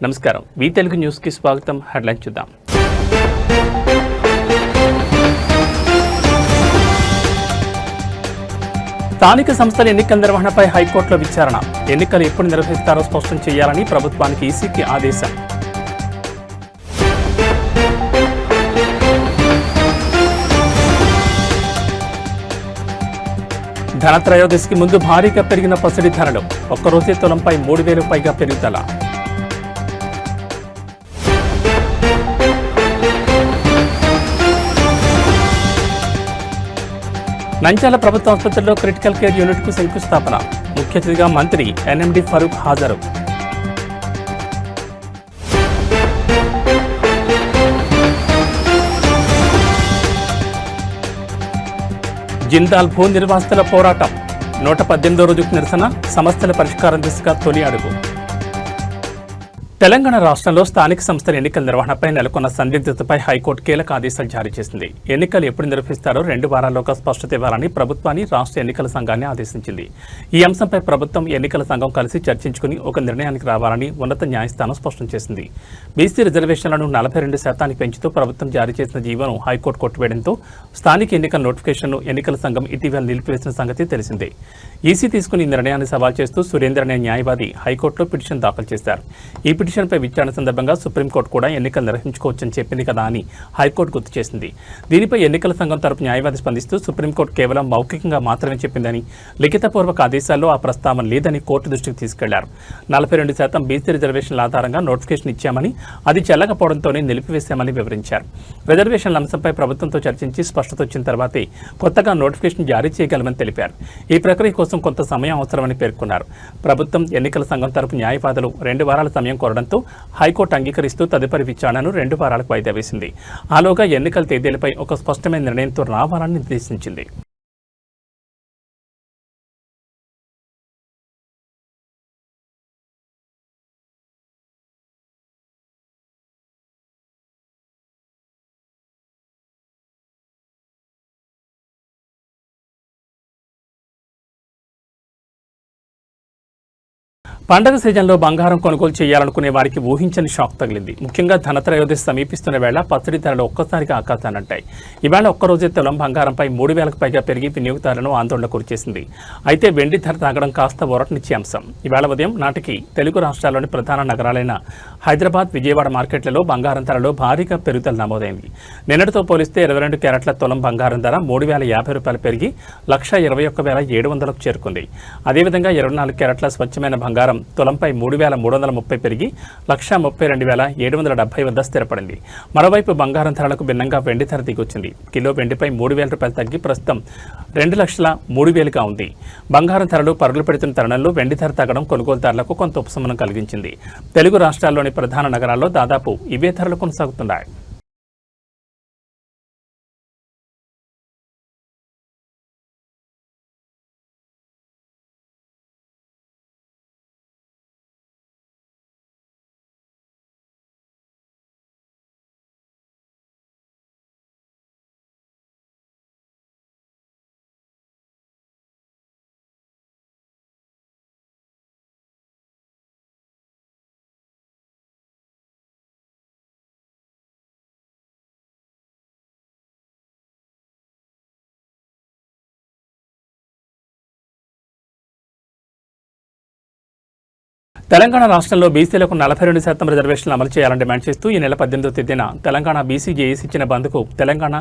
నమస్కారం వి తెలుగు న్యూస్ కి స్వాగతం. హెడ్లైన్ చూద్దాం. స్థానిక సంస్థల ఎన్నికల నిర్వహణపై హైకోర్టులో విచారణ. ఎన్నికలు ఎప్పుడు నిర్వహిస్తారో స్పష్టం చేయాలని ప్రభుత్వానికి ఈసీకి ఆదేశం. ధనత్రయోదశికి ముందు భారీగా పెరిగిన పసిడి ధరలు. ఒక్కరోజే తులంపై 3,000 పైగా పెరుగుదల. నంద్యాల ప్రభుత్వ ఆసుపత్రిలో క్రిటికల్ కేర్ యూనిట్కు శంకుస్థాపన. ముఖ్య అతిథిగా మంత్రి ఎన్ఎండి ఫరూక్ హాజరు. జిందాల్ భూ నిర్వాసితుల పోరాటం. 118వ రోజుకు నిరసన. సమస్యల పరిష్కారం దిశగా తొలి అడుగు. తెలంగాణ రాష్ట్రంలో స్థానిక సంస్థల ఎన్నికల నిర్వహణపై నెలకొన్న సందిగ్ధతపై హైకోర్టు కీలక ఆదేశాలు జారీ చేసింది. ఎన్నికలు ఎప్పుడు నిర్వహిస్తారో 2 వారాల్లోగా స్పష్టత ఇవ్వాలని ప్రభుత్వాన్ని రాష్ట్ర ఎన్నికల సంఘాన్ని ఆదేశించింది. ఈ అంశంపై ప్రభుత్వం ఎన్నికల సంఘం కలిసి చర్చించుకుని ఒక నిర్ణయానికి రావాలని ఉన్నత న్యాయస్థానం స్పష్టం చేసింది. బీసీ రిజర్వేషన్లను 42% పెంచుతూ ప్రభుత్వం జారీ చేసిన జీవోను హైకోర్టు కొట్టివేయడంతో స్థానిక ఎన్నికల నోటిఫికేషన్ను ఎన్నికల సంఘం ఇటీవల నిలిపివేసిన సంగతి తెలిసిందే. ఈసీ తీసుకుని ఈ నిర్ణయాన్ని సవాల్ చేస్తూ సురేంద్ర అనే న్యాయవాది హైకోర్టులో పిటిషన్ దాఖలు చేశారు. ఈ పిటిషన్పై విచారణ సందర్భంగా సుప్రీంకోర్టు కూడా ఎన్నికలు నిర్వహించుకోవచ్చని చెప్పింది కదా అని హైకోర్టు గుర్తు చేసింది. దీనిపై ఎన్నికల సంఘం తరపు న్యాయవాది స్పందిస్తూ సుప్రీంకోర్టు కేవలం మౌఖికంగా మాత్రమే చెప్పిందని, లిఖితపూర్వక ఆదేశాల్లో ఆ ప్రస్తావన లేదని కోర్టు దృష్టికి తీసుకెళ్లారు. 42% బీసీ రిజర్వేషన్ల ఆధారంగా నోటిఫికేషన్ ఇచ్చామని, అది చెల్లకపోవడంతోనే నిలిపివేశామని వివరించారు. రిజర్వేషన్ల అంశంపై ప్రభుత్వంతో చర్చించి స్పష్టత వచ్చిన తర్వాతే కొత్తగా నోటిఫికేషన్ జారీ చేయగలమని తెలిపారు. ఈ ప్రక్రియ కోసం కొంత సమయం అవసరమని పేర్కొన్నారు. ప్రభుత్వం ఎన్నికల సంఘం తరపు న్యాయవాదులు 2 వారాల సమయం కోరడంతో హైకోర్టు అంగీకరిస్తూ తదుపరి విచారణను 2 వారాలకు వాయిదా వేసింది. ఆలోగా ఎన్నికల తేదీలపై ఒక స్పష్టమైన నిర్ణయంతో రావాలని నిర్దేశించింది. పండగ సీజన్లో బంగారం కొనుగోలు చేయాలనుకునే వారికి ఊహించని షాక్ తగిలింది. ముఖ్యంగా ధనత్రయోదశి సమీపిస్తున్న వేళ పసిడి ధరలు ఒక్కసారిగా ఆకాశానంటాయి. ఈవేళ ఒక్కరోజే తులం బంగారంపై 3,000కు పైగా పెరిగి వినియోగదారులను ఆందోళన గురిచేసింది. అయితే వెండి ధర తగ్గడం కాస్త ఊరటనిచ్చే అంశం. ఈవేళ ఉదయం నాటికి తెలుగు రాష్ట్రాల్లోని ప్రధాన నగరాలైన హైదరాబాద్, విజయవాడ మార్కెట్లలో బంగారం ధరలో భారీగా పెరుగుదల నమోదైంది. నిన్నటితో పోలిస్తే 22 క్యారెట్ల తులం బంగారం ధర 3,050 రూపాయలు పెరిగి 1,21,700కు చేరుకుంది. అదేవిధంగా 24 క్యారెట్ల స్వచ్ఛమైన బంగారం తులంపై 3,330 పెరిగి 1,32,770 వద్ద స్థిరపడింది. మరోవైపు బంగారం ధరలకు భిన్నంగా వెండి ధర దిగొచ్చింది. కిలో వెండిపై 3,000 రూపాయలు తగ్గి ప్రస్తుతం 2,03,000గా ఉంది. బంగారం ధరలు పరుగులు పెడుతున్న తరుణంలో వెండి ధర తగ్గడం కొనుగోలుదారులకు కొంత ఉపశమనం కలిగించింది. తెలుగు రాష్ట్రాల్లోని ప్రధాన నగరాల్లో దాదాపు ఇవే ధరలు కొనసాగుతున్నాయి. తెలంగాణ రాష్ట్రంలో బీసీలకు 42% రిజర్వేషన్లు అమలు చేయాలని డిమాండ్ చేస్తూ ఈ నెల 18వ తేదీన తెలంగాణ బీసీ జేఏసీ ఇచ్చిన బంద్కు తెలంగాణ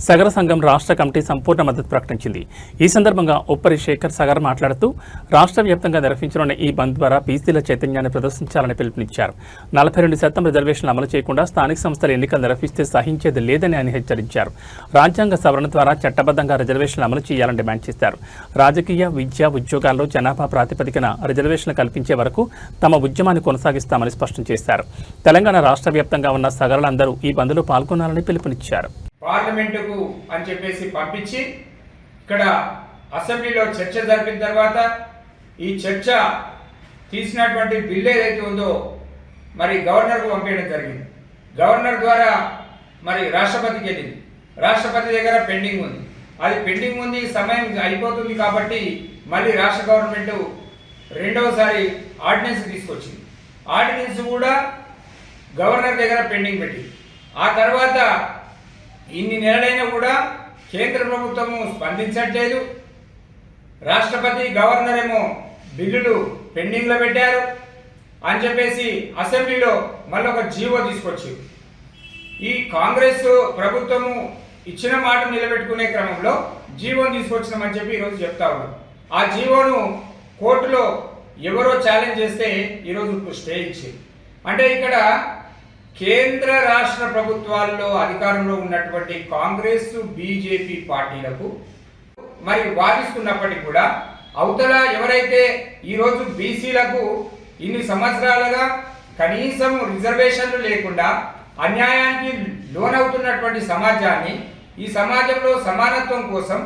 సగర సంఘం రాష్ట్ర కమిటీ సంపూర్ణ మద్దతు ప్రకటించింది. ఈ సందర్భంగా ఉప్పరి శేఖర్ సగర్ మాట్లాడుతూ రాష్ట్ర వ్యాప్తంగా నిర్వహించనున్న ఈ బంద్ ద్వారా బీసీల చైతన్యాన్ని ప్రదర్శించాలని పిలుపునిచ్చారు. 42% రిజర్వేషన్లు అమలు చేయకుండా స్థానిక సంస్థల ఎన్నికలు నిర్వహిస్తే సహించేది లేదని ఆయన హెచ్చరించారు. రాజ్యాంగ సవరణ ద్వారా చట్టబద్ధంగా రిజర్వేషన్లు అమలు చేయాలని డిమాండ్ చేశారు. రాజకీయ, విద్య, ఉద్యోగాల్లో జనాభా ప్రాతిపదికన రిజర్వేషన్లు కల్పించే వరకు తమ ఉద్యమాన్ని కొనసాగిస్తామని స్పష్టం చేశారు. తెలంగాణ రాష్ట్ర వ్యాప్తంగా ఉన్న సగరులందరూ ఈ బంద్లో పాల్గొనాలని పిలుపునిచ్చారు. పార్లమెంటుకు అని చెప్పేసి పంపించి ఇక్కడ అసెంబ్లీలో చర్చ జరిపిన తర్వాత ఈ చర్చ తీసినటువంటి బిల్లు ఏదైతే ఉందో మరి గవర్నర్కు పంపించడం జరిగింది. గవర్నర్ ద్వారా మరి రాష్ట్రపతికి వెళ్ళింది. రాష్ట్రపతి దగ్గర పెండింగ్ ఉంది. అది పెండింగ్ ఉంది, సమయం అయిపోతుంది కాబట్టి మళ్ళీ రాష్ట్ర గవర్నమెంట్ రెండవసారి ఆర్డినెన్స్ తీసుకొచ్చింది. ఆర్డినెన్స్ కూడా గవర్నర్ దగ్గర పెండింగ్ పెట్టి ఆ తర్వాత ఇన్ని నెలలైనా కూడా కేంద్ర ప్రభుత్వము స్పందించట్లేదు. రాష్ట్రపతి గవర్నర్ ఏమో బిల్లులు పెండింగ్లో పెట్టారు అని చెప్పేసి అసెంబ్లీలో మళ్ళీ ఒక జీవో తీసుకొచ్చి ఈ కాంగ్రెస్ ప్రభుత్వము ఇచ్చిన మాట నిలబెట్టుకునే క్రమంలో జీవోను తీసుకొచ్చినామని చెప్పి ఈరోజు చెప్తా ఉన్నాం. ఆ జీవోను కోర్టులో ఎవరో ఛాలెంజ్ చేస్తే ఈరోజు స్టే ఇచ్చింది. అంటే ఇక్కడ కేంద్ర రాష్ట్ర ప్రభుత్వాల్లో అధికారంలో ఉన్నటువంటి కాంగ్రెస్ బీజేపీ పార్టీలకు మరి వాదిస్తున్నప్పటికీ కూడా అవతల ఎవరైతే ఈరోజు బీసీలకు ఇన్ని సంవత్సరాలుగా కనీసం రిజర్వేషన్లు లేకుండా అన్యాయానికి లోనవుతున్నటువంటి సమాజాన్ని ఈ సమాజంలో సమానత్వం కోసం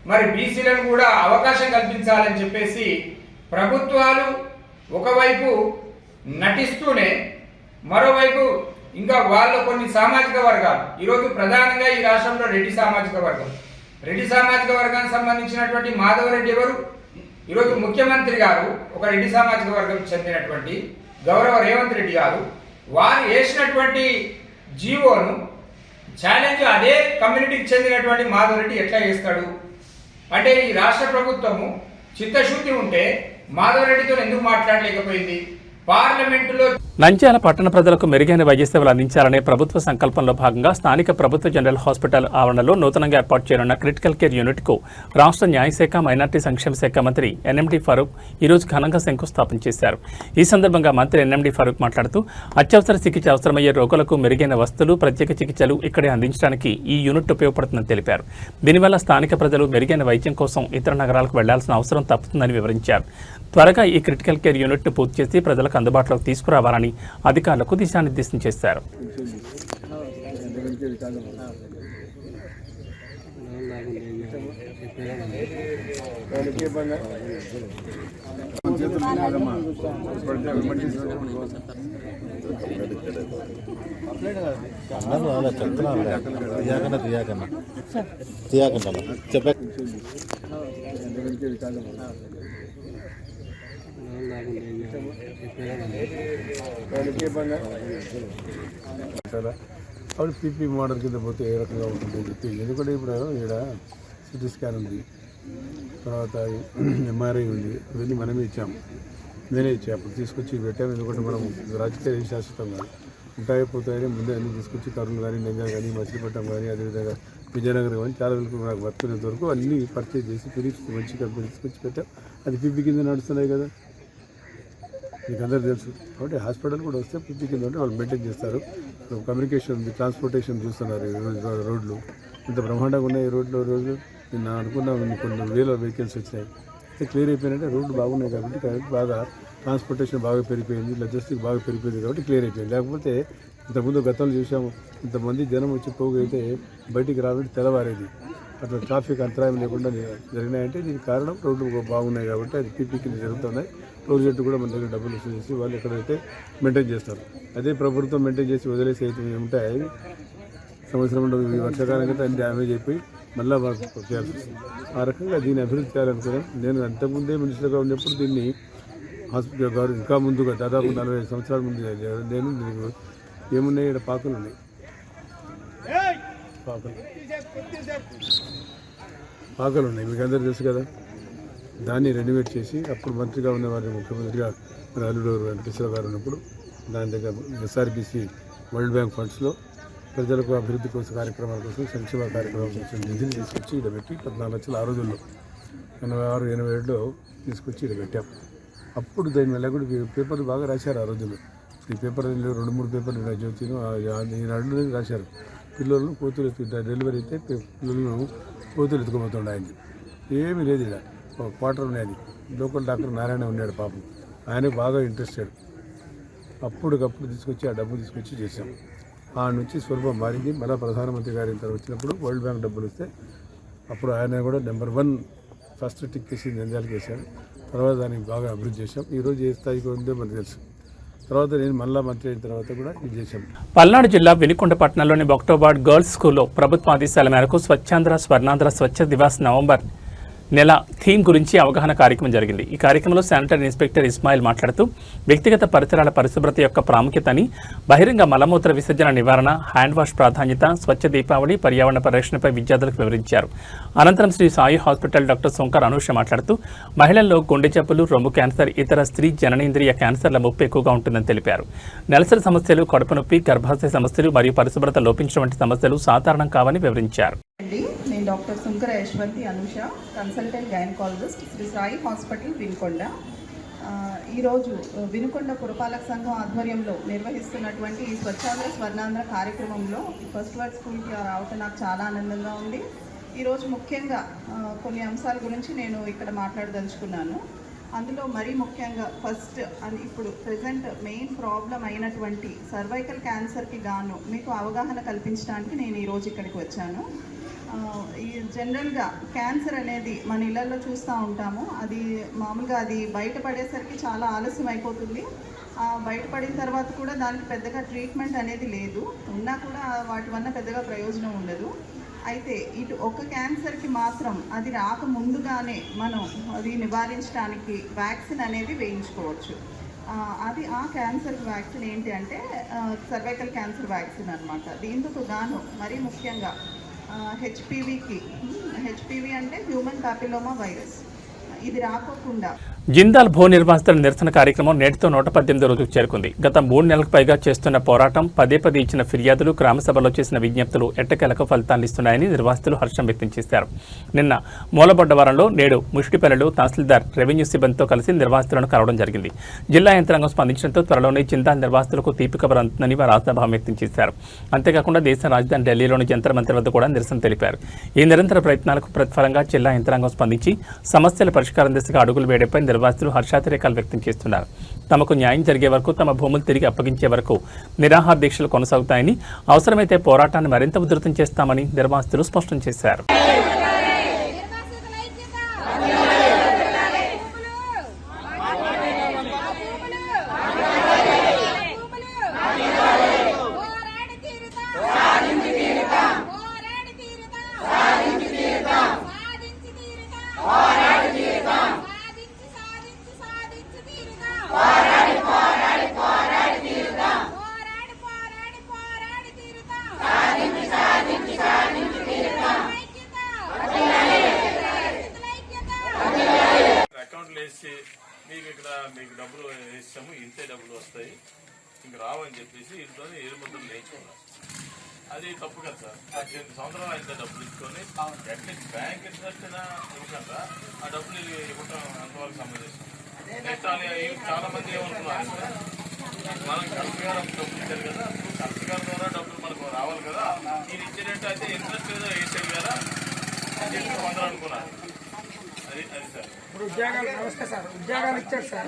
మరి బీసీలను కూడా అవకాశం కల్పించాలని చెప్పేసి ప్రభుత్వాలు ఒకవైపు నటిస్తూనే మరోవైపు ఇంకా వాళ్ళ కొన్ని సామాజిక వర్గాలు ఈరోజు ప్రధానంగా ఈ రాష్ట్రంలో రెడ్డి సామాజిక వర్గానికి సంబంధించినటువంటి మాధవరెడ్డి ఎవరు? ఈరోజు ముఖ్యమంత్రి గారు ఒక రెడ్డి సామాజిక వర్గం చెందినటువంటి గౌరవ రేవంత్ రెడ్డి గారు వారు వేసినటువంటి జీవోను ఛాలెంజ్ అదే కమ్యూనిటీకి చెందినటువంటి మాధవరెడ్డి ఎట్లా చేస్తాడు? అంటే ఈ రాష్ట్ర ప్రభుత్వము చిత్తశుద్ధి ఉంటే మాధవరెడ్డితో ఎందుకు మాట్లాడలేకపోయింది? పార్లమెంటులో నంద్యాల పట్టణ ప్రజలకు మెరుగైన వైద్య సేవలు అందించాలనే ప్రభుత్వ సంకల్పంలో భాగంగా స్థానిక ప్రభుత్వ జనరల్ హాస్పిటల్ ఆవరణలో నూతనంగా ఏర్పాటు చేయనున్న క్రిటికల్ కేర్ యూనిట్కు రాష్ట్ర న్యాయశాఖ మైనార్టీ సంక్షేమ శాఖ మంత్రి ఎన్ఎండి ఫరూక్ ఈరోజు ఘనంగా శంకుస్థాపన చేశారు. ఈ సందర్భంగా మంత్రి ఎన్ఎండి ఫరూక్ మాట్లాడుతూ అత్యవసర చికిత్స అవసరమయ్యే రోగులకు మెరుగైన వస్తువులు, ప్రత్యేక చికిత్సలు ఇక్కడే అందించడానికి ఈ యూనిట్ ఉపయోగపడుతుందని తెలిపారు. దీనివల్ల స్థానిక ప్రజలు మెరుగైన వైద్యం కోసం ఇతర నగరాలకు వెళ్లాల్సిన అవసరం తప్పుతుందని వివరించారు. త్వరగా ఈ క్రిటికల్ కేర్ యూనిట్ను పూర్తి చేసి ప్రజలకు అందుబాటులోకి తీసుకురావాలని అధికారులకు దిశానిర్దేశం చేశారు. అప్పుడు పీపీ మోడల్ కింద పోతే ఏ రకంగా ఉంటుందని చెప్పి, ఎందుకంటే ఇప్పుడు ఇక్కడ సిటీ స్కాన్ ఉంది, తర్వాత ఎంఆర్ఐ ఉంది, ఇవన్నీ మనమే ఇచ్చాము. నేనే ఇచ్చాను, అప్పుడు తీసుకొచ్చి పెట్టాము. ఎందుకంటే మనం రాజకీయ శాశ్వతం కాదు, ఉంటాయి పోతాయని ముందే అన్ని తీసుకొచ్చి కర్నూలు కానీ, నెంగా కానీ, మచిలీపట్నం కానీ, అదేవిధంగా విజయనగరం కానీ చాలా వరకు నాకు వర్కునేంత వరకు అన్నీ పర్చేజ్ చేసి ఫిలిప్స్ మంచి కంపెనీ తీసుకొచ్చి పెట్టాం. అది పీపీ కింద నడుస్తున్నాయి కదా, మీకు అందరూ తెలుసు. కాబట్టి హాస్పిటల్ కూడా వస్తే పీపీ కింద ఉంటే వాళ్ళు మెయింటైన్ చేస్తారు. కమ్యూనికేషన్ ఉంది, ట్రాన్స్పోర్టేషన్ చూస్తున్నారు. రోడ్లు ఇంత బ్రహ్మాండంగా ఉన్నాయి. రోజు నేను అనుకున్నా కొన్ని వేల వెహికల్స్ వచ్చినాయి. అయితే క్లియర్ అయిపోయినట్టే రోడ్లు బాగున్నాయి కాబట్టి బాగా ట్రాన్స్పోర్టేషన్ బాగా పెరిగిపోయింది, లాజిస్టిక్ బాగా పెరిగిపోయింది కాబట్టి క్లియర్ అయిపోయింది. లేకపోతే ఇంతకుముందు గతంలో చూసాము, ఇంతమంది జనం వచ్చి పోగైతే బయటికి రావడం తెల్లవారేది. అట్లా ట్రాఫిక్ అంతరాయం లేకుండా జరిగినాయంటే దీనికి కారణం రోడ్లు బాగున్నాయి కాబట్టి అది పీపీ కింద జరుగుతున్నాయి. ప్రాజెక్టు కూడా మన దగ్గర డబ్బులు వసూలు చేసి వాళ్ళు ఎక్కడైతే మెయింటైన్ చేస్తారు. అదే ప్రభుత్వం మెయింటైన్ చేసి వదిలేసి అయితే ఉంటాయి. సంవత్సరంలో ఈ వర్షాకాలం అయితే అన్ని డ్యామేజ్ అయిపోయి మళ్ళీ చేయాల్సి వస్తుంది. ఆ రకంగా దీన్ని అభివృద్ధి చేయాలనుకున్నాను. నేను అంతకుముందే మినిస్టర్గా ఉన్నప్పుడు దీన్ని హాస్పిటల్ గారు ఇంకా ముందుగా దాదాపు 45 సంవత్సరాల ముందు నేను దీనికి ఏమున్నాయి, ఇక్కడ పాకలు ఉన్నాయి, పాకలు ఉన్నాయి, మీకు అందరూ తెలుసు కదా. దాన్ని రెనోవేట్ చేసి అప్పుడు మంత్రిగా ఉన్నవారిని ముఖ్యమంత్రిగా అల్లుడూరు వెంకటేశ్వర గారు ఉన్నప్పుడు దాని దగ్గర ఎస్ఆర్బీసీ వరల్డ్ బ్యాంక్ ఫండ్స్లో ప్రజలకు అభివృద్ధి కోసం కార్యక్రమాల కోసం, సంక్షేమ కార్యక్రమాల కోసం నిధులు తీసుకొచ్చి ఇక్కడ పెట్టి 14 లక్షలు ఆ రోజుల్లో 86-87లో తీసుకొచ్చి ఇక్కడ పెట్టాం. అప్పుడు దాని వల్ల కూడా పేపర్లు బాగా రాశారు ఆ రోజుల్లో. ఈ పేపర్ 2-3 పేపర్లు జ్యోతిను ఈనాడు రాశారు. పిల్లలను కోతులు డెలివరీ అయితే పిల్లలను కోతులు ఎత్తుకుపోతుండే. ఆయన ఏమీ లేదు, ఇలా క్వార్టర్ ఉన్నది. లోకల్ డాక్టర్ నారాయణ ఉన్నాడు పాపం, ఆయన బాగా ఇంట్రెస్టెడ్. అప్పటికప్పుడు తీసుకొచ్చి ఆ డబ్బు తీసుకొచ్చి చేశాం. ఆ నుంచి స్వరూపం మారింది. మళ్ళీ ప్రధానమంత్రి గారి ఇంత వచ్చినప్పుడు వరల్డ్ బ్యాంక్ డబ్బులు వస్తే అప్పుడు ఆయన కూడా నెంబర్ 1 ఫస్ట్ టిక్ చేసి నంద్యాలకు వేశాడు. తర్వాత దానికి బాగా అభివృద్ధి చేశాం. ఈరోజు ఏ స్థాయికి ఉందో మనకు తెలుసు. తర్వాత నేను మళ్ళా మంత్రి అయిన తర్వాత కూడా ఇది చేశాం. పల్నాడు జిల్లా వినుకొండ పట్టణంలోని బొక్టోబాడ్ గర్ల్స్ స్కూల్లో ప్రభుత్వ ఆదేశాల మేరకు స్వచ్ఛాంధ్ర స్వర్ణాంధ్ర స్వచ్ఛ దివాస్ నవంబర్ నెల థీమ్ గురించి అవగాహన కార్యక్రమం జరిగింది. ఈ కార్యక్రమంలో శానిటరీ ఇన్స్పెక్టర్ ఇస్మాయిల్ మాట్లాడుతూ వ్యక్తిగత పరిసరాల పరిశుభ్రత యొక్క ప్రాముఖ్యతని, బహిరంగ మలమూత్ర విసర్జన నివారణ, హ్యాండ్ వాష్ ప్రాధాన్యత, స్వచ్ఛ దీపావళి, పర్యావరణ పరిరక్షణపై విద్యార్థులకు వివరించారు. అనంతరం శ్రీ సాయి హాస్పిటల్ డాక్టర్ శంకర్ అనూష మాట్లాడుతూ మహిళల్లో గుండె జబ్బులు, రొమ్ము క్యాన్సర్, ఇతర స్త్రీ జననేంద్రియ క్యాన్సర్ల ముప్పు ఎక్కువగా ఉంటుందని తెలిపారు. నెలసరి సమస్యలు, కడుపు నొప్పి, గర్భాశయ సమస్యలు మరియు పరిశుభ్రత లోపించడం వంటి సమస్యలు సాధారణం కావని వివరించారు. నేను doctor Shankar Yashwanthi Anusha, consultant gynaecologist, Shri Sai hospital Vinukonda. ఈరోజు వినుకొండ పురపాలక సంఘం ఆధ్వర్యంలో నిర్వహిస్తున్నటువంటి ఈ స్వచ్ఛాంధ్ర స్వర్ణాంధ్ర కార్యక్రమంలో ఫస్ట్ వర్డ్ స్కూల్కి రావటం నాకు చాలా ఆనందంగా ఉంది. ఈరోజు ముఖ్యంగా కొన్ని అంశాల గురించి నేను ఇక్కడ మాట్లాడదలుచుకున్నాను. అందులో మరీ ముఖ్యంగా ఫస్ట్ ఇప్పుడు ప్రజెంట్ మెయిన్ ప్రాబ్లం అయినటువంటి సర్వైకల్ క్యాన్సర్కి గాను మీకు అవగాహన కల్పించడానికి నేను ఈరోజు ఇక్కడికి వచ్చాను. ఈ జనరల్గా క్యాన్సర్ అనేది మన ఇళ్లలో చూస్తూ ఉంటాము. అది మామూలుగా అది బయటపడేసరికి చాలా ఆలస్యం అయిపోతుంది. బయటపడిన తర్వాత కూడా దానికి పెద్దగా ట్రీట్మెంట్ అనేది లేదు, ఉన్నా కూడా వాటి వల్ల పెద్దగా ప్రయోజనం ఉండదు. అయితే ఇటు ఒక క్యాన్సర్కి మాత్రం అది రాకముందుగానే మనం అది నివారించడానికి వ్యాక్సిన్ అనేది వేయించుకోవచ్చు. అది ఆ క్యాన్సర్ వ్యాక్సిన్ ఏంటి అంటే సర్వైకల్ క్యాన్సర్ వ్యాక్సిన్ అనమాట. దీంతో గాను మరీ ముఖ్యంగా హెచ్పివి అంటే హ్యూమన్ పాపిలోమా వైరస్, ఇది రాకోకుండా జిందాల్ భూ నిర్వాసితుల నిరసన కార్యక్రమం నేటితో 118 రోజుకు చేరుకుంది. గత 3 నెలలకు పైగా చేస్తున్న పోరాటం, పదే ఇచ్చిన ఫిర్యాదులు, గ్రామసభలో చేసిన విజ్ఞప్తులు ఎట్టకేలకు ఫలితాలు ఇస్తున్నాయని నిర్వాసితులు హర్షం వ్యక్తం చేశారు. నిన్న మూలబొడ్డవరంలో, నేడు ముష్టిపల్లెలో తహసీల్దార్, రెవెన్యూ సిబ్బందితో కలిసి నిర్వాసితులను కలవడం జరిగింది. జిల్లా యంత్రాంగం స్పందించడంతో త్వరలోనే జిందాల్ నిర్వాసితులకు తీపి కబర్ అందుతుందని వారు ఆశాభావం వ్యక్తం చేశారు. అంతేకాకుండా దేశ రాజధాని ఢిల్లీలోని జంతర్ మంతర్ వద్ద కూడా నిరసన తెలిపారు. ఈ నిరంతర ప్రయత్నాలకు ప్రతిఫలంగా జిల్లా యంత్రాంగం స్పందించి సమస్యల పరిష్కారం దిశగా అడుగులు వేయడంపై నిర్వాసితులు హర్షాతిరేకాలు వ్యక్తం చేస్తున్నారు. తమకు న్యాయం జరిగే వరకు, తమ భూములు తిరిగి అప్పగించే వరకు నిరాహార దీక్షలు కొనసాగుతాయని, అవసరమైతే పోరాటాన్ని మరింత ఉధృతం చేస్తామని నిర్వాసితులు స్పష్టం చేశారు. మీకు డబ్బులు వేసాము, ఇంతే డబ్బులు వస్తాయి, ఇంక రావని చెప్పేసి ఇంట్లో ఏలుముద్రలు వేయించుకున్నాం. అది తప్పు కదా సార్. 18 సంవత్సరాలు అయితే డబ్బులు ఇచ్చుకొని అట్లీస్ట్ బ్యాంక్ ఇంట్రెస్ట్ అయినా ఇవ్వకుండా ఆ డబ్బులు ఇవ్వటం అంతవరకు సంబంధించాం. చాలా మంది ఏమనుకున్నారు, మనం కలెక్టర్ గారు డబ్బులు ఇచ్చారు కదా, కలెక్టర్ గారి ద్వారా డబ్బులు మనకు రావాలి కదా, మీరు ఇచ్చేటట్టు అయితే ఇంట్రెస్ట్ ఏదో వేసేది కదా అని చెప్పి కొందరు అనుకున్నారు. అది సార్ ఇప్పుడు ఉద్యోగాలు వ్యవస్థ సార్, ఉద్యోగాలు ఇచ్చారు సార్.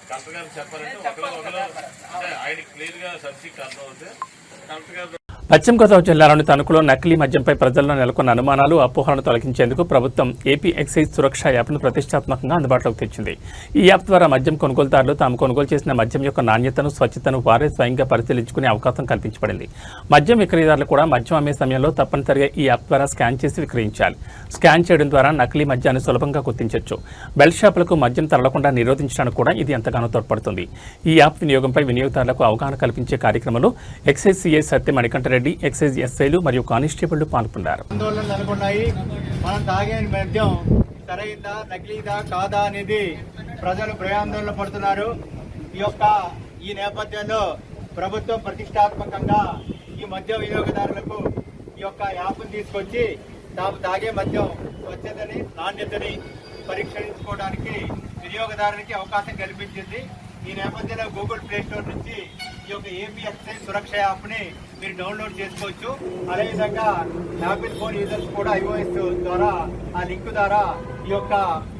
కలెక్టర్ గారు చెప్పాలంటే ఒకరు అంటే ఆయన క్లియర్ గా సబ్సిడీ అర్థం అవుతే కలెక్టర్ గారు. పశ్చిమ గోదావరి జిల్లాలోని తణుకులో నకిలీ మద్యంపై ప్రజల్లో నెలకొన్న అనుమానాలు, అపోహలను తొలగించేందుకు ప్రభుత్వం ఏపీ ఎక్సైజ్ సురక్ష యాప్ను ప్రతిష్టాత్మకంగా అందుబాటులోకి తెచ్చింది. ఈ యాప్ ద్వారా మద్యం కొనుగోలుదారులు తాము కొనుగోలు చేసిన మద్యం యొక్క నాణ్యతను, స్వచ్ఛతను వారే స్వయంగా పరిశీలించుకునే అవకాశం కల్పించబడింది. మద్యం విక్రయదారులు కూడా మద్యం అమ్మే సమయంలో తప్పనిసరిగా ఈ యాప్ ద్వారా స్కాన్ చేసి విక్రయించాలి. స్కాన్ చేయడం ద్వారా నకిలీ మద్యాన్ని సులభంగా గుర్తించవచ్చు. బెల్ట్ షాపులకు మద్యం తరలకుండా నిరోధించడానికి కూడా ఇది ఎంతగానో తోడ్పడుతుంది. ఈ యాప్ వినియోగంపై వినియోగదారులకు అవగాహన కల్పించే కార్యక్రమంలో ఎక్సైజ్ సిఐ సత్య మణికంఠరెడ్డి, ఎక్సైజ్ ఎస్ఐలు మరియు కానిస్టేబుళ్లు పాల్గొన్నారు. ఆందోళనలు నెలకొన్నాయి. మనం తాగే మద్యం సరైందా, నకిలీదా కాదా అనేది ప్రజలు భయాందోళన పడుతున్నారు. ఈ నేపథ్యంలో ప్రభుత్వం ప్రతిష్టాత్మకంగా ఈ మద్య వినియోగదారులకు ఈ యొక్క యాప్ను తీసుకొచ్చి తాము తాగే మద్యం స్వచ్ఛతని, నాణ్యతని పరీక్షించుకోవడానికి వినియోగదారునికి అవకాశం కల్పించింది. ఈ నేపథ్యంలో గూగుల్ ప్లే స్టోర్ నుంచి ఈ యొక్క ఏపీ ఎక్సైజ్ సురక్ష యాప్ని మీరు డౌన్లోడ్ చేసుకోవచ్చు. అదేవిధంగా యాపిల్ ఫోన్ యూజర్స్ కూడా iOS ద్వారా ఆ లింక్ ద్వారా ఈ యొక్క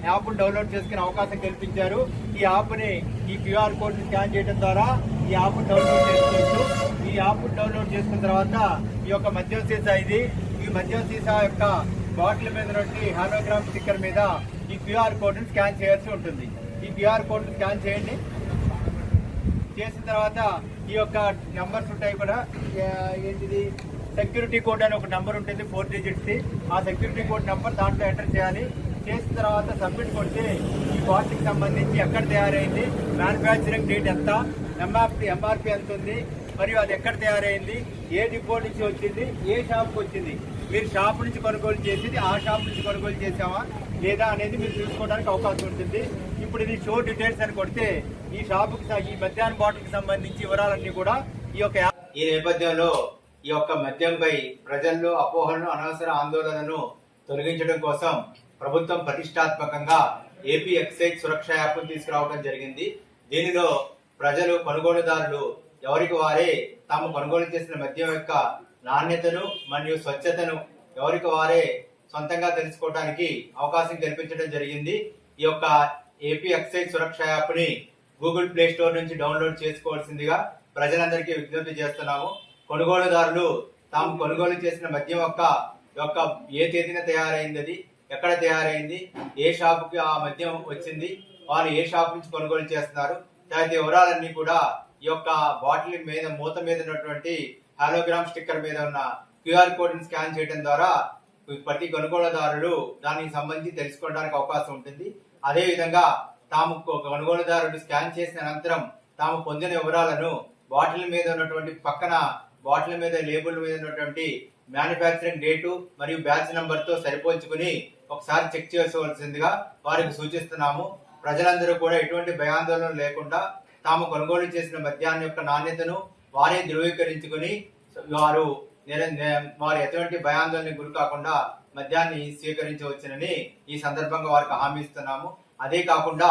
యాప్ను డౌన్లోడ్ చేసుకునే అవకాశం కల్పించారు. ఈ యాప్ని ఈ QR కోడ్ని స్కాన్ చేయడం ద్వారా ఈ యాప్ను డౌన్లోడ్ చేసుకోవచ్చు. ఈ యాప్ను డౌన్లోడ్ చేసుకున్న తర్వాత ఈ యొక్క మద్యం సీసా ఈ మద్యం సీసా యొక్క బాటిల్ మీద నుండి హాలోగ్రామ్ స్టిక్కర్ మీద ఈ QR కోడ్ని స్కాన్ చేయాల్సి ఉంటుంది. ఈ QR కోడ్ని స్కాన్ చేయండి. చేసిన తర్వాత ఈ యొక్క నెంబర్స్ ఉంటాయి కూడా, ఏంటిది సెక్యూరిటీ కోడ్ అని ఒక నెంబర్ ఉంటుంది 4 digits. ఆ సెక్యూరిటీ కోడ్ నెంబర్ దాంట్లో ఎంటర్ చేయాలి. చేసిన తర్వాత సబ్మిట్ కొడితే ఈ బాటిల్కి సంబంధించి ఎక్కడ తయారైంది, మ్యానుఫ్యాక్చరింగ్ డేట్ ఎంత, ఎంఆర్పి ఎంత ఉంది, మరియు అది ఎక్కడ తయారైంది, ఏ డిపో నుంచి వచ్చింది, ఏ షాప్కి వచ్చింది, మీరు షాప్ నుంచి కొనుగోలు చేసింది ఆ షాప్ నుంచి కొనుగోలు చేసామా లేదా అనేది మీరు తెలుసుకోవడానికి అవకాశం ఉంటుంది. ఇప్పుడు ఇది షో డీటెయిల్స్ అని కొడితే ఈ షాపుకి ఈ మద్యాన్ని బాటిల్కి సంబంధించి వివరాలన్నీ కూడా ఈ నేపథ్యంలో ఈ యొక్క మద్యంపై ప్రజల్లో అపోహలను, అనవసర ఆందోళనను తొలగించడం కోసం ప్రభుత్వం ప్రతిష్టాత్మకంగా ఏపీ ఎక్సైజ్ సురక్ష యాప్ను తీసుకురావడం జరిగింది. దీనిలో ప్రజలు, కొనుగోలుదారులు ఎవరికి వారే తాము కొనుగోలు చేసిన మద్యం యొక్క నాణ్యతను మరియు స్వచ్ఛతను ఎవరికి వారే సొంతంగా తెలుసుకోవడానికి అవకాశం కల్పించడం జరిగింది. ఈ యొక్క ఏపీ ఎక్సైజ్ సురక్ష యాప్ ని గూగుల్ ప్లే స్టోర్ నుంచి డౌన్లోడ్ చేసుకోవాల్సిందిగా ప్రజలందరికీ విజ్ఞప్తి చేస్తున్నాము. కొనుగోలుదారులు తాము కొనుగోలు చేసిన మద్యం యొక్క ఏ తేదీన తయారైంది, ఎక్కడ తయారైంది, ఏ షాపుకి ఆ మద్యం వచ్చింది, వారు ఏ షాప్ నుంచి కొనుగోలు చేస్తున్నారు, తదితర వివరాలన్నీ కూడా ఈ యొక్క బాటిల్ మీద మూత మీద ఉన్నటువంటి హాలోగ్రామ్ స్టిక్కర్ మీద ఉన్న క్యూఆర్ కోడ్ ని స్కాన్ చేయడం ద్వారా ప్రతి కొనుగోలుదారులు దానికి సంబంధించి తెలుసుకోవడానికి అవకాశం ఉంటుంది. అదే విధంగా తాము కొనుగోలుదారులు స్కాన్ చేసిన అనంతరం తాము పొందిన వివరాలను బాటిల్ మీద ఉన్నటువంటి పక్కన బాటిల్ మీద లేబుల్ మీద ఉన్నటువంటి మ్యానుఫ్యాక్చరింగ్ డేటు మరియు బ్యాచ్ నంబర్ తో సరిపోల్చుకుని ఒకసారి చెక్ చేసుకోవాల్సిందిగా వారికి సూచిస్తున్నాము. ప్రజలందరూ కూడా ఎటువంటి భయాందోళన లేకుండా తాము కొనుగోలు చేసిన మద్యాన్ని యొక్క నాణ్యతను వారే ధృవీకరించుకుని వారు ఎటువంటి భయాందోళనకు గురి కాకుండా మద్యాన్ని స్వీకరించవచ్చునని ఈ సందర్భంగా వారికి హామీ ఇస్తున్నాము. అదే కాకుండా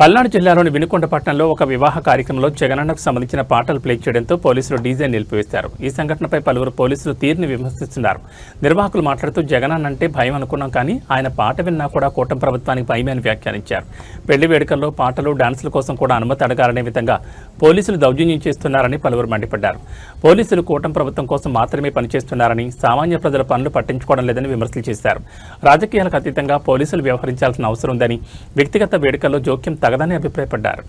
పల్నాడు జిల్లాలోని వినుకొండ పట్టణంలో ఒక వివాహ కార్యక్రమంలో జగనన్నకు సంబంధించిన పాటలు ప్లే చేయడంతో పోలీసులు డీజే నిలిపివేశారు. ఈ సంఘటనపై పలువురు పోలీసులు తీరుని విమర్శిస్తున్నారు. నిర్వాహకులు మాట్లాడుతూ జగనన్న అంటే భయం అనుకున్నాం, కానీ ఆయన పాట విన్నా కూడా కూటమి ప్రభుత్వానికి భయమే అని వ్యాఖ్యానించారు. పెళ్లి వేడుకల్లో పాటలు, డాన్సుల కోసం కూడా అనుమతి అడగాలనే విధంగా పోలీసులు దౌర్జన్యం చేస్తున్నారని పలువురు మండిపడ్డారు. పోలీసులు కూటమి ప్రభుత్వం కోసం మాత్రమే పనిచేస్తున్నారని, సామాన్య ప్రజల పనులు పట్టించుకోవడం లేదని విమర్శలు చేశారు. రాజకీయాలకు అతీతంగా పోలీసులు వ్యవహరించాల్సిన అవసరం ఉందని, వ్యక్తిగత వేడుకల్లో జోక్యం తగదని అభిప్రాయపడ్డారు.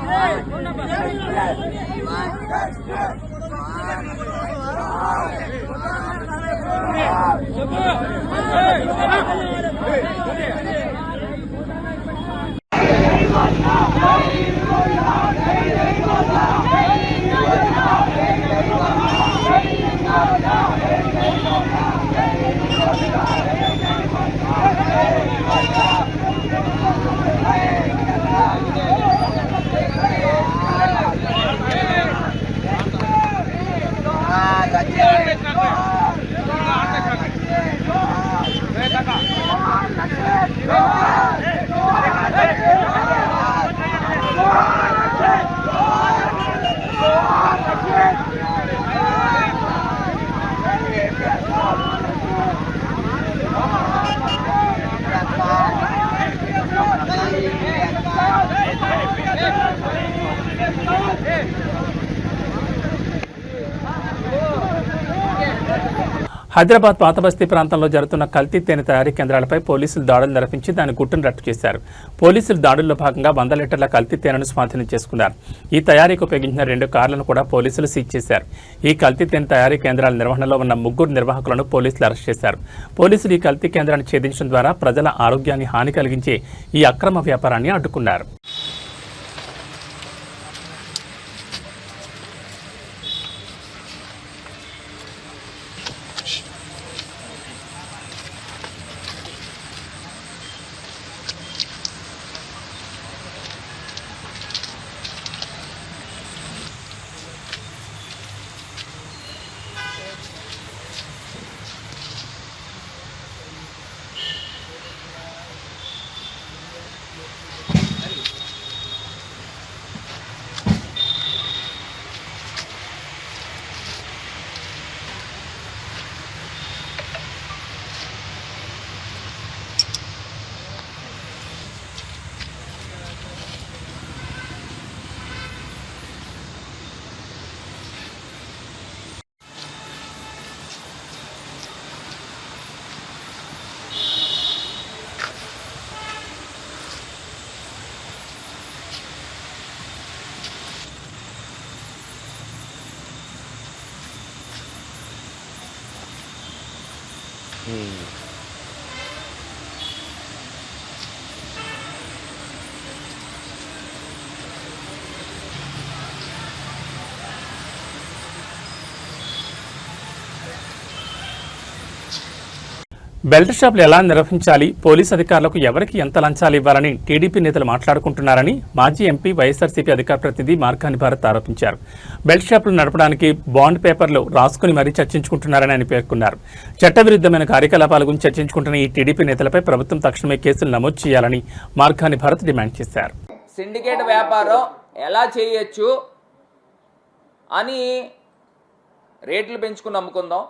Hey! హైదరాబాద్ పాతబస్తీ ప్రాంతంలో జరుగుతున్న కల్తీ తేనె తయారీ కేంద్రాలపై పోలీసులు దాడులు నిర్వహించి దాని గుట్టును రట్టు చేశారు. పోలీసులు దాడుల్లో భాగంగా 100 లీటర్ల కల్తీ తేనెను స్వాధీనం చేసుకున్నారు. ఈ తయారీకి ఉపయోగించిన 2 కార్లను కూడా పోలీసులు సీజ్ చేశారు. ఈ కల్తీ తేనె తయారీ కేంద్రాల నిర్వహణలో ఉన్న 3 నిర్వాహకులను పోలీసులు అరెస్ట్ చేశారు. పోలీసులు ఈ కల్తీ కేంద్రాన్ని ఛేదించడం ద్వారా ప్రజల ఆరోగ్యాన్ని హాని కలిగించే ఈ అక్రమ వ్యాపారాన్ని అడ్డుకున్నారు. బెల్ట్ షాపులు ఎలా నిర్వహించాలి, పోలీసు అధికారులకు ఎవరికి ఎంత లంచాలు ఇవ్వాలని టీడీపీ నేతలు మాట్లాడుకుంటున్నారని మాజీ ఎంపీ వైఎస్ఆర్సీపీ అధికార ప్రతినిధి మార్కాని భారత్ ఆరోపించారు. బెల్ట్ షాపులు నడపడానికి బాండ్ పేపర్లు రాసుకుని మరీ చర్చించుకుంటున్నారని ఆయన పేర్కొన్నారు. చట్టవిరుద్ధమైన కార్యకలాపాల గురించి చర్చించుకుంటున్న ఈ టీడీపీ నేతలపై ప్రభుత్వం తక్షణమే కేసులు నమోదు చేయాలని మార్కాని భారత్ డిమాండ్ చేశారు. సిండికేట్ వ్యాపారం ఎలా చేయొచ్చు అని రేట్లు పెంచుకుని అమ్ముకుందాం,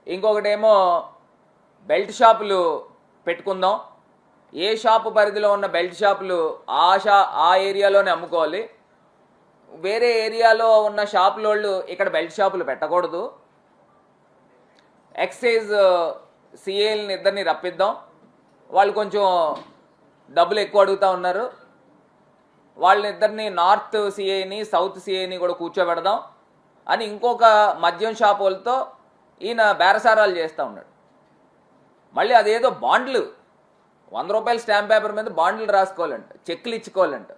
ఇంకొకటేమో బెల్ట్ షాపులు పెట్టుకుందాం, ఏ షాపు పరిధిలో ఉన్న బెల్ట్ షాపులు ఆ ఏరియాలోనే అమ్ముకోవాలి, వేరే ఏరియాలో ఉన్న షాపులోళ్ళు ఇక్కడ బెల్ట్ షాపులు పెట్టకూడదు, ఎక్సైజ్ సిఏలని ఇద్దరిని రప్పిద్దాం, వాళ్ళు కొంచెం డబ్బులు ఎక్కువ అడుగుతూ ఉన్నారు, వాళ్ళనిద్దరిని నార్త్ సిఐని సౌత్ సిఐని కూడా కూర్చోబెడదాం అని ఇంకొక మద్యం షాపులతో ఈయన బేరసారాలు చేస్తూ ఉన్నాడు. మళ్ళీ అదేదో బాండ్లు 100 రూపాయల స్టాంప్ పేపర్ మీద బాండ్లు రాసుకోవాలంట, చెక్లు ఇచ్చుకోవాలంట.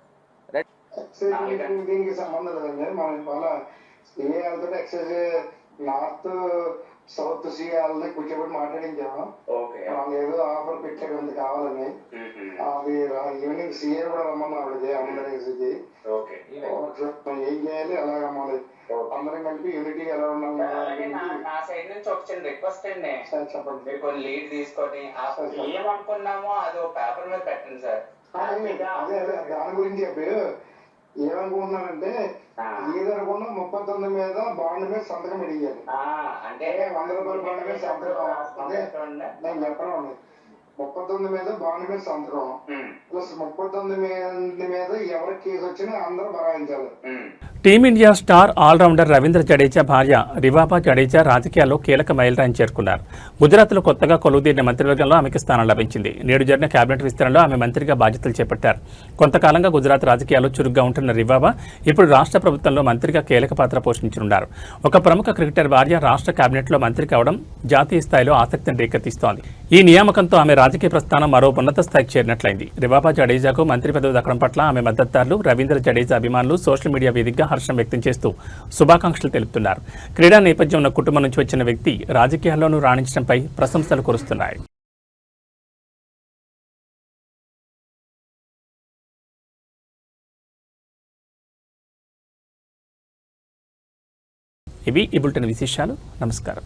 దీనికి సంబంధం లేదండి. మనం ఇవాళ సిఏలతో ఎక్సైజ్ నార్త్ సౌత్ సిఏలని కూర్చోబెట్టి మాట్లాడించాము. వాళ్ళు ఏదో ఆఫర్ పెట్టారు అంత కావాలని. అది ఈవినింగ్ సిఏ కూడా రమ్మన్నారు అందరికి. ఏం చేయాలి, ఎలా రమ్మాలి, అందరం కలిపి యూనిటీ ఎలా ఉండాలి. నా సైడ్ నుంచి ఒక చిన్న రిక్వెస్ట్ అండి, చెప్పండి. మీరు కొన్ని లీడ్ తీసుకొని ఏమనుకున్నామో అది ఒక పేపర్ మీద పెట్టండి సార్. అదే దాని గురించి చెప్పి ఏమనుకుంటున్నానంటే ఏదనుకున్నా 39 మీద బాండ్ మీద సంతకం పెడియాలి. అంటే 100 రూపాయల బాండ్ మీద సంతకం. అదే నేను చెప్పడం 39 మీద బాండ్ మీద సంతకం ప్లస్ 39 మీద ఎవరికి కేసు వచ్చినా అందరూ బరాయించాలి. Team India star allrounder Ravindra Jadeja భార్య రివాబా జడేజా రాజకీయాల్లో కీలక మైలురాయిని చేరుకున్నారు. గుజరాత్లో కొత్తగా కొలువుదీరిన మంత్రివర్గంలో ఆమెకు స్థానం లభించింది. నేడు జరిగిన కేబినెట్ విస్తరణలో ఆమె మంత్రిగా బాధ్యతలు చేపట్టారు. కొంతకాలంగా గుజరాత్ రాజకీయాల్లో చురుగ్గా ఉంటున్న రివాబా ఇప్పుడు రాష్ట్ర ప్రభుత్వంలో మంత్రిగా కీలక పాత్ర పోషించనున్నారు. ఒక ప్రముఖ క్రికెటర్ భార్య రాష్ట్ర కేబినెట్లో మంత్రి కావడం జాతీయ స్థాయిలో ఆసక్తిని రేకెత్తిస్తోంది. ఈ నియామకంతో ఆమె రాజకీయ ప్రస్థానం మరో ఉన్నత స్థాయికి చేరినట్లయింది. రివాబా జడేజాకు మంత్రి పదవి దక్కడం పట్ల ఆమె మద్దతుదారులు, రవీంద్ర జడేజా అభిమానులు సోషల్ మీడియా వేదికగా హర్షం వ్యక్తం చేస్తూ శుభాకాంక్షలు తెలుపుతున్నారు. క్రీడా నేపథ్యం ఉన్న కుటుంబం నుంచి వచ్చిన వ్యక్తి రాజకీయాల్లోనూ రాణించడంపై ప్రశంసలు కురుస్తున్నాయి. ఇవి ఈ బులెటిన్ విశేషాలు. నమస్కారం.